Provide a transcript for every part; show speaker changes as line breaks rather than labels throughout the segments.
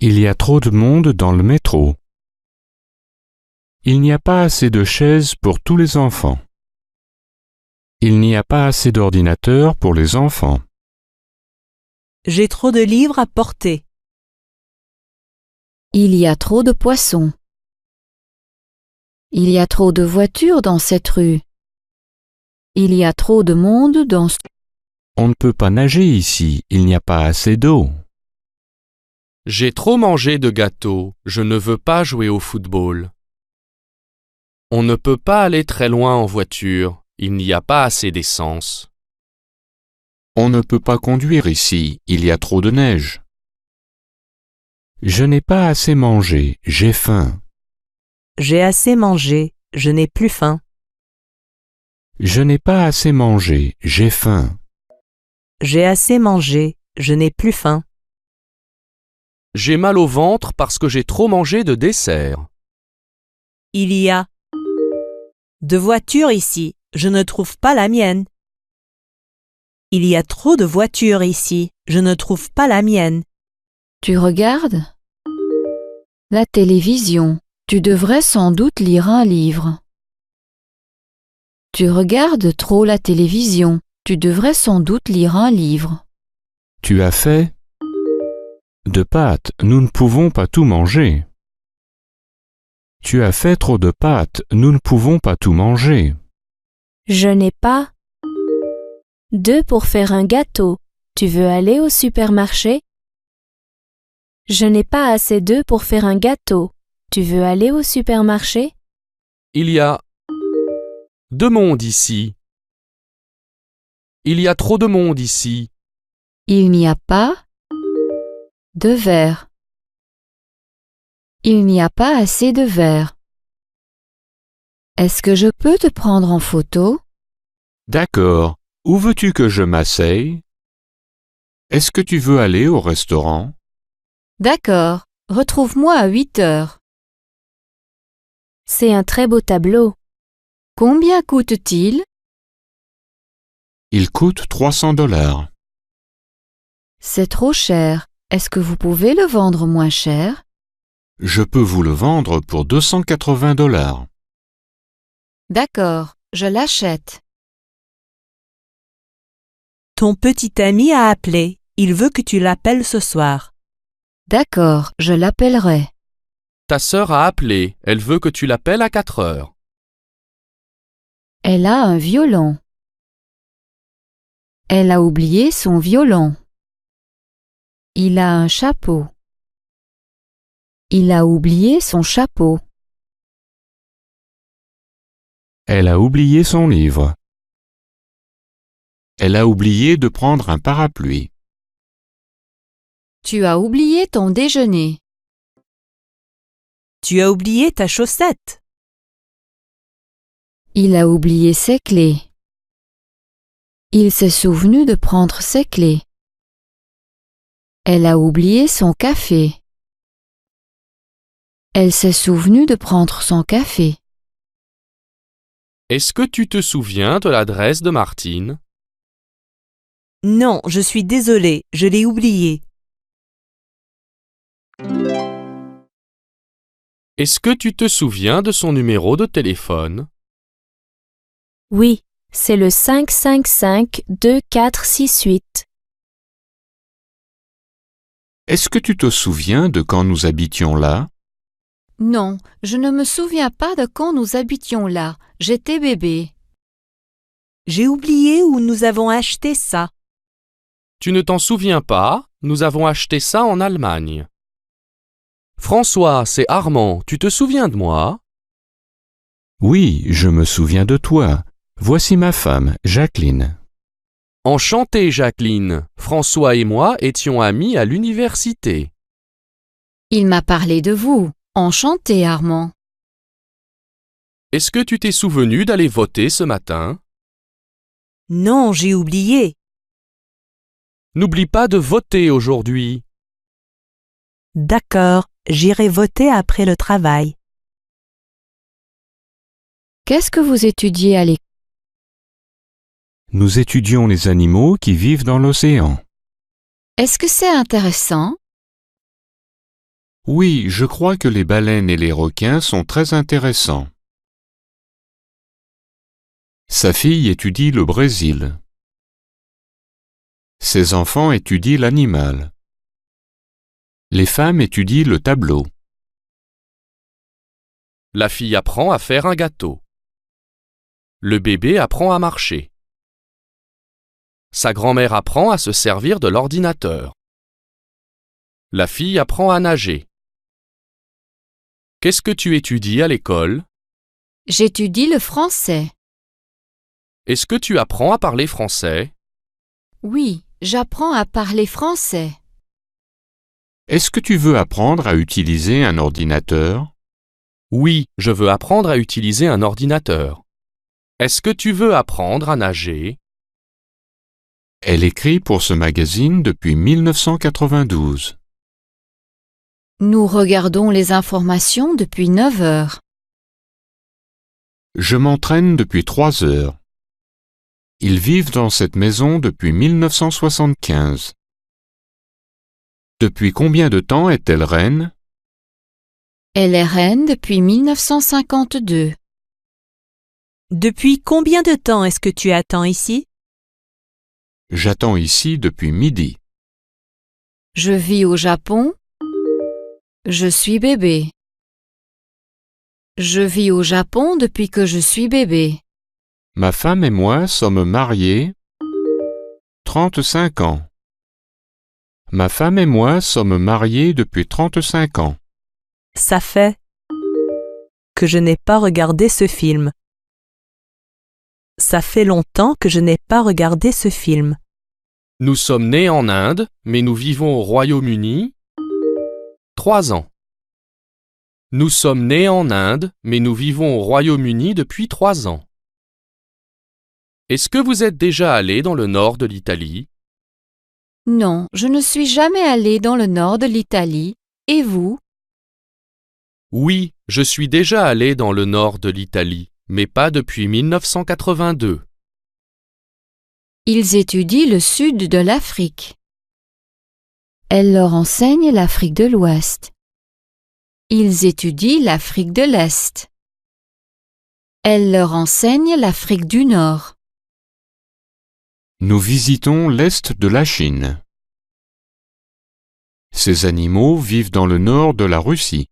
Il y a trop de monde dans le métro. Il n'y a pas assez de chaises pour tous les enfants. Il n'y a pas assez d'ordinateurs pour les enfants.
J'ai trop de livres à porter.
Il y a trop de poissons. Il y a trop de voitures dans cette rue. Il y a trop de monde dans ce...
On ne peut pas nager ici, il n'y a pas assez d'eau.
J'ai trop mangé de gâteaux, je ne veux pas jouer au football. On ne peut pas aller très loin en voiture, il n'y a pas assez d'essence.
On ne peut pas conduire ici, il y a trop de neige. Je n'ai pas assez mangé, j'ai faim.
J'ai assez mangé, je n'ai plus faim.
Je n'ai pas assez mangé, j'ai faim.
J'ai assez mangé, je n'ai plus faim.
J'ai mal au ventre parce que j'ai trop mangé de dessert.
Il y a de voitures ici, je ne trouve pas la mienne. Il y a trop de voitures ici, je ne trouve pas la mienne.
Tu regardes la télévision. Tu devrais sans doute lire un livre. Tu regardes trop la télévision. Tu devrais sans doute lire un livre.
Tu as fait de pâtes, nous ne pouvons pas tout manger. Tu as fait trop de pâtes, nous ne pouvons pas tout manger.
Je n'ai pas d'œufs pour faire un gâteau. Tu veux aller au supermarché? Je n'ai pas assez d'œufs pour faire un gâteau. Tu veux aller au supermarché?
Il y a de monde ici. Il y a trop de monde ici.
Il n'y a pas de verre. Il n'y a pas assez de verre. Est-ce que je peux te prendre en photo?
D'accord. Où veux-tu que je m'asseye? Est-ce que tu veux aller au restaurant?
D'accord. Retrouve-moi à 8 heures.
C'est un très beau tableau.
Combien coûte-t-il?
Il coûte $300.
C'est trop cher. Est-ce que vous pouvez le vendre moins cher?
Je peux vous le vendre pour $280.
D'accord, je l'achète.
Ton petit ami a appelé, il veut que tu l'appelles ce soir.
D'accord, je l'appellerai.
Ta sœur a appelé, elle veut que tu l'appelles à 4 heures.
Elle a un violon. Elle a oublié son violon. Il a un chapeau. Il a oublié son chapeau.
Elle a oublié son livre. Elle a oublié de prendre un parapluie.
Tu as oublié ton déjeuner.
Tu as oublié ta chaussette.
Il a oublié ses clés. Il s'est souvenu de prendre ses clés. Elle a oublié son café. Elle s'est souvenue de prendre son café.
Est-ce que tu te souviens de l'adresse de Martine?
Non, je suis désolée, je l'ai oublié.
Est-ce que tu te souviens de son numéro de téléphone?
Oui, c'est le 555-2468.
Est-ce que tu te souviens de quand nous habitions là?
Non, je ne me souviens pas de quand nous habitions là. J'étais bébé.
J'ai oublié où nous avons acheté ça.
Tu ne t'en souviens pas? Nous avons acheté ça en Allemagne. François, c'est Armand, tu te souviens de moi?
Oui, je me souviens de toi. Voici ma femme, Jacqueline.
Enchanté, Jacqueline. François et moi étions amis à l'université.
Il m'a parlé de vous. Enchanté, Armand.
Est-ce que tu t'es souvenu d'aller voter ce matin?
Non, j'ai oublié.
N'oublie pas de voter aujourd'hui.
D'accord, j'irai voter après le travail.
Qu'est-ce que vous étudiez à l'école?
Nous étudions les animaux qui vivent dans l'océan.
Est-ce que c'est intéressant?
Oui, je crois que les baleines et les requins sont très intéressants. Sa fille étudie le Brésil. Ses enfants étudient l'animal. Les femmes étudient le tableau.
La fille apprend à faire un gâteau. Le bébé apprend à marcher. Sa grand-mère apprend à se servir de l'ordinateur. La fille apprend à nager. Qu'est-ce que tu étudies à l'école?
J'étudie le français.
Est-ce que tu apprends à parler français?
Oui, j'apprends à parler français.
Est-ce que tu veux apprendre à utiliser un ordinateur?
Oui, je veux apprendre à utiliser un ordinateur. Est-ce que tu veux apprendre à nager?
Elle écrit pour ce magazine depuis 1992.
Nous regardons les informations depuis 9 heures.
Je m'entraîne depuis 3 heures. Ils vivent dans cette maison depuis 1975. Depuis combien de temps est-elle reine?
Elle est reine depuis 1952.
Depuis combien de temps est-ce que tu attends ici?
J'attends ici depuis midi.
Je vis au Japon. Je suis bébé. Je vis au Japon depuis que je suis bébé.
Ma femme et moi sommes mariés 35 ans. Ma femme et moi sommes mariés depuis 35 ans.
Ça fait que je n'ai pas regardé ce film. Ça fait longtemps que je n'ai pas regardé ce film.
Nous sommes nés en Inde, mais nous vivons au Royaume-Uni 3 ans. Nous sommes nés en Inde, mais nous vivons au Royaume-Uni depuis 3 ans. Est-ce que vous êtes déjà allé dans le nord de l'Italie?
Non, je ne suis jamais allé dans le nord de l'Italie. Et vous?
Oui, je suis déjà allé dans le nord de l'Italie, mais pas depuis 1982.
Ils étudient le sud de l'Afrique. Elle leur enseigne l'Afrique de l'Ouest. Ils étudient l'Afrique de l'Est. Elle leur enseigne l'Afrique du Nord.
Nous visitons l'Est de la Chine. Ces animaux vivent dans le nord de la Russie.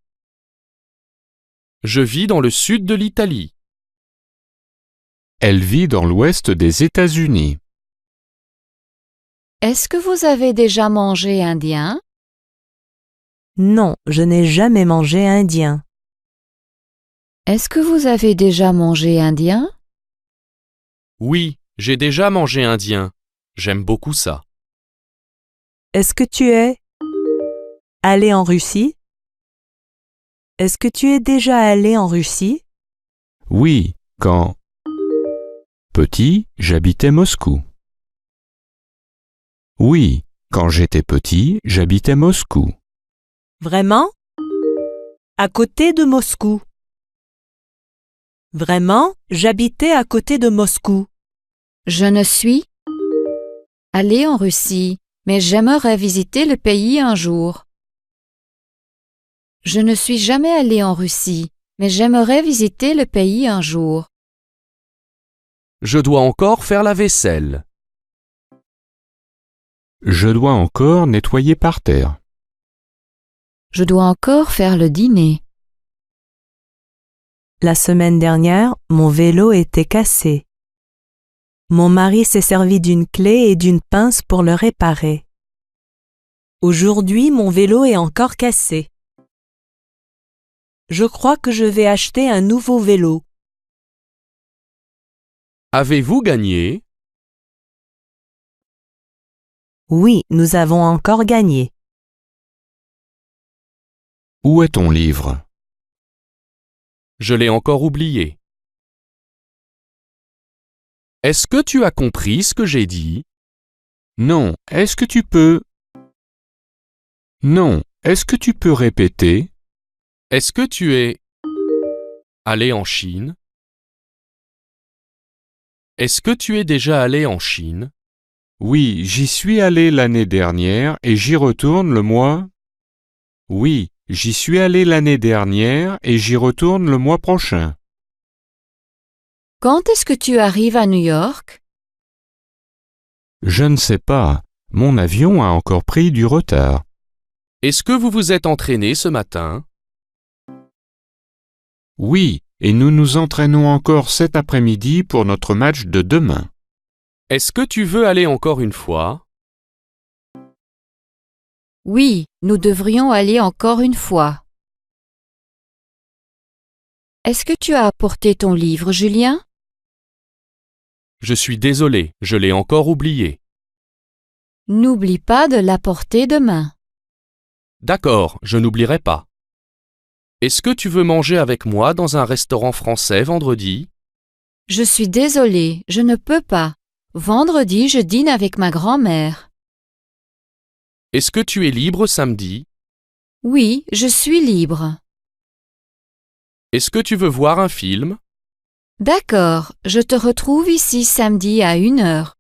Je vis dans le sud de l'Italie.
Elle vit dans l'ouest des États-Unis.
Est-ce que vous avez déjà mangé indien?
Non, je n'ai jamais mangé indien.
Est-ce que vous avez déjà mangé indien?
Oui, j'ai déjà mangé indien. J'aime beaucoup ça.
Est-ce que tu es allé en Russie? Est-ce que tu es déjà allé en Russie?
Oui, quand petit, j'habitais Moscou. Oui, quand j'étais petit, j'habitais Moscou.
Vraiment? À côté de Moscou. Vraiment, j'habitais à côté de Moscou.
Je ne suis allé en Russie, mais j'aimerais visiter le pays un jour. Je ne suis jamais allé en Russie, mais j'aimerais visiter le pays un jour.
Je dois encore faire la vaisselle.
Je dois encore nettoyer par terre.
Je dois encore faire le dîner.
La semaine dernière, mon vélo était cassé. Mon mari s'est servi d'une clé et d'une pince pour le réparer. Aujourd'hui, mon vélo est encore cassé. Je crois que je vais acheter un nouveau vélo.
Avez-vous gagné?
Oui, nous avons encore gagné.
Où est ton livre?
Je l'ai encore oublié. Est-ce que tu as compris ce que j'ai dit?
Non, est-ce que tu peux... Non, est-ce que tu peux répéter?
Est-ce que tu es allé en Chine? Est-ce que tu es déjà allé en Chine?
Oui, j'y suis allé l'année dernière et j'y retourne le mois... Oui, J'y suis allé l'année dernière et j'y retourne le mois prochain.
Quand est-ce que tu arrives à New York?
Je ne sais pas. Mon avion a encore pris du retard.
Est-ce que vous vous êtes entraîné ce matin?
Oui, et nous nous entraînons encore cet après-midi pour notre match de demain.
Est-ce que tu veux aller encore une fois?
Oui, nous devrions aller encore une fois. Est-ce que tu as apporté ton livre, Julien?
Je suis désolé, je l'ai encore oublié.
N'oublie pas de l'apporter demain.
D'accord, je n'oublierai pas. Est-ce que tu veux manger avec moi dans un restaurant français vendredi?
Je suis désolée, je ne peux pas. Vendredi, je dîne avec ma grand-mère.
Est-ce que tu es libre samedi?
Oui, je suis libre.
Est-ce que tu veux voir un film?
D'accord, je te retrouve ici samedi à 1h.